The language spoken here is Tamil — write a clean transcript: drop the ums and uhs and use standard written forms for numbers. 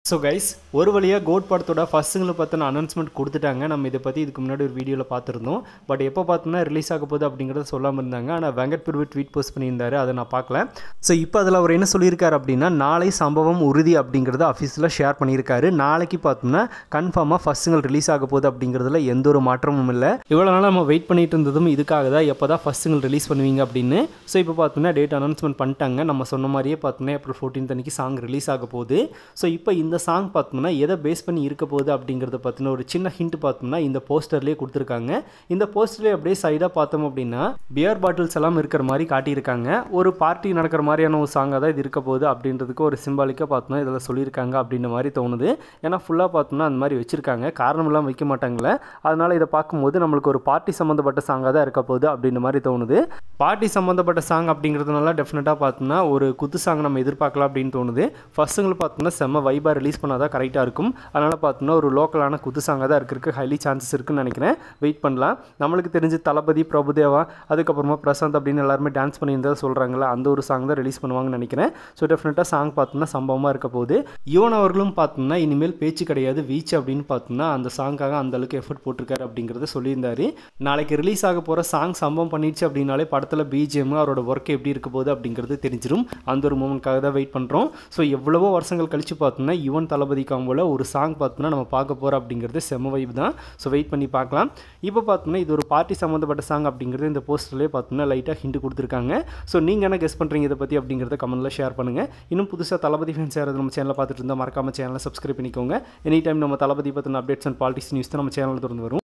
ஸோ கைஸ் ஒரு வழியாக கோட் படத்தோட ஃபர்ஸ்ட் சிங்கிள் பற்றின அனௌன்ஸ்மெண்ட் கொடுத்துட்டாங்க. நம்ம இதை பற்றி இதுக்கு முன்னாடி ஒரு வீடியோவில் பார்த்துருந்தோம். பட் எப்போ பார்த்தோம்னா ரிலீஸ் ஆக போகுது அப்படிங்கிறத சொல்லாமல் இருந்தாங்க. ஆனால் வெங்கட் பிரபு ட்வீட் போஸ்ட் பண்ணியிருந்தாரு, அதை நான் பார்க்கல. ஸோ இப்போ அதில் அவர் என்ன சொல்லியிருக்காரு அப்படின்னா, நாளை சம்பவம் உறுதி அப்படிங்கிறத அஃபீஷியலாக ஷேர் பண்ணியிருக்காரு. நாளைக்கு பார்த்தோம்னா கன்ஃபார்மாக ஃபர்ஸ்ட் சிங்கிள் ரிலீஸ் ஆக போகுது அப்படிங்கிறதுல எந்த ஒரு மாற்றமும் இல்லை. இவ்வளோ நாள் நம்ம வெயிட் பண்ணிட்டு இருந்ததும் இதுக்காக தான், எப்போ தான் ஃபர்ஸ்ட் சிங்கிள் ரிலீஸ் பண்ணுவீங்க அப்படின்னு. ஸோ இப்போ பார்த்தோம்னா டேட் அனௌன்ஸ்மெண்ட் பண்ணிட்டாங்க. நம்ம சொன்ன மாதிரியே பார்த்தோம்னா ஏப்ரல் 14 அன்னைக்கு சாங் ரிலீஸ் ஆக போகுது. ஸோ இப்போ இந்த சாங் பார்த்தோம்னா எதை பேஸ் பண்ணி இருக்க போகுது அப்படிங்கிறத பற்றின ஒரு சின்ன ஹிண்ட் பார்த்தோம்னா இந்த போஸ்டர்லேயே கொடுத்துருக்காங்க. இந்த போஸ்டர்லேயே அப்படியே சைடாக பார்த்தோம் அப்படின்னா பியர் பாட்டில்ஸ் எல்லாம் இருக்கிற மாதிரி காட்டியிருக்காங்க. ஒரு பார்ட்டி நடக்கிற மாதிரியான ஒரு சாங்காக தான் இது இருக்க போகுது அப்படின்றதுக்கு ஒரு சிம்பாலிக்காக பார்த்தோம்னா இதில் சொல்லியிருக்காங்க அப்படின்ற மாதிரி தோணுது. ஏன்னா ஃபுல்லாக பார்த்தோம்னா அந்த மாதிரி வச்சுருக்காங்க, காரணமெல்லாம் வைக்க மாட்டாங்களே. அதனால் இதை பார்க்கும்போது நம்மளுக்கு ஒரு பார்ட்டி சம்மந்தப்பட்ட சாங்காக தான் இருக்க போகுது அப்படின்ற மாதிரி தோணுது. பார்ட்டி சம்மந்தப்பட்ட சாங் அப்படிங்கிறதுனால டெஃபினட்டாக பார்த்தோம்னா ஒரு குத்து சாங் நம்ம எதிர்பார்க்கலாம் அப்படின்னு தோணுது. ஃபர்ஸ்ட் சிங்கிள் பார்த்தோம்னா செம்ம வைபாக ரிலீஸ் பண்ணால் தான் கரெக்டாக இருக்கும். அதனால் பார்த்தோம்னா ஒரு லோக்கலான குத்து சாங்காக தான் இருக்கிறதுக்கு ஹைலி சான்சஸ் இருக்குன்னு நினைக்கிறேன். வெயிட் பண்ணலாம். நம்மளுக்கு தெரிஞ்சு தளபதி, பிரபுதேவா, அதுக்கப்புறமா பிரசாந்த் அப்படின்னு எல்லாருமே டான்ஸ் பண்ணியிருந்தா சொல்கிறாங்களா, அந்த ஒரு சாங் தான் ரிலீஸ் பண்ணுவாங்கன்னு நினைக்கிறேன். ஸோ டெஃபினட்டாக சாங் பார்த்தோம்னா சம்பவமாக இருக்க போகுது. யுவன் அவர்களும் பார்த்தோம்னா இனிமேல் பேச்சு கிடையாது வீச்சு அப்படின்னு பார்த்தோம்னா அந்த சாங்காக அந்த அளவுக்கு எஃபர்ட் போட்டிருக்காரு அப்படிங்கிறத சொல்லியிருந்தாரு. நாளைக்கு ரிலீஸ் ஆக போகிற சாங் சம்பவம் பண்ணிடுச்சு அப்படின்னாலே படத்தில் பிஜிஎம் அவரோட ஒர்க் எப்படி இருக்க போகுது அப்படிங்கிறது தெரிஞ்சிடும். அந்த ஒரு மூமெண்ட்காக தான் வெயிட் பண்ணுறோம். ஸோ எவ்வளவோ வருஷங்கள் கழிச்சு பார்த்தோம்னா யுவன் தளபதி காம்போல ஒரு சாங் பார்த்தோம்னா நம்ம பார்க்க போகிறோம் அப்படிங்கிறது செம்ம வைப் தான். ஸோ வெயிட் பண்ணி பார்க்கலாம். இப்போ பார்த்தோம்னா இது ஒரு பார்ட்டி சம்மந்தப்பட்ட சாங் அப்படிங்கிறது இந்த போஸ்டர்லேயே பார்த்தோம்னா லைட்டாக ஹிண்ட் கொடுத்துருக்காங்க. ஸோ நீங்கள் என்ன கெஸ் பண்ணுறீங்க இதை பற்றி அப்படிங்கிறத கமெண்ட்டில் ஷேர் பண்ணுங்கள். இன்னும் புதுசாக தளபதி ஃபேன்ஸ் யாராவது நம்ம சேனலில் பார்த்துட்டு இருந்தால் மறக்காம சேனலை சப்ஸ்கிரைப் பண்ணிக்கோங்க. எனி டைம் நம்ம தளபதி பற்றின அப்டேட்ஸ் அண்ட் பாலிடிக்ஸ் நியூஸ் தான் நம்ம சேனலில் தொடர்ந்து வரும்.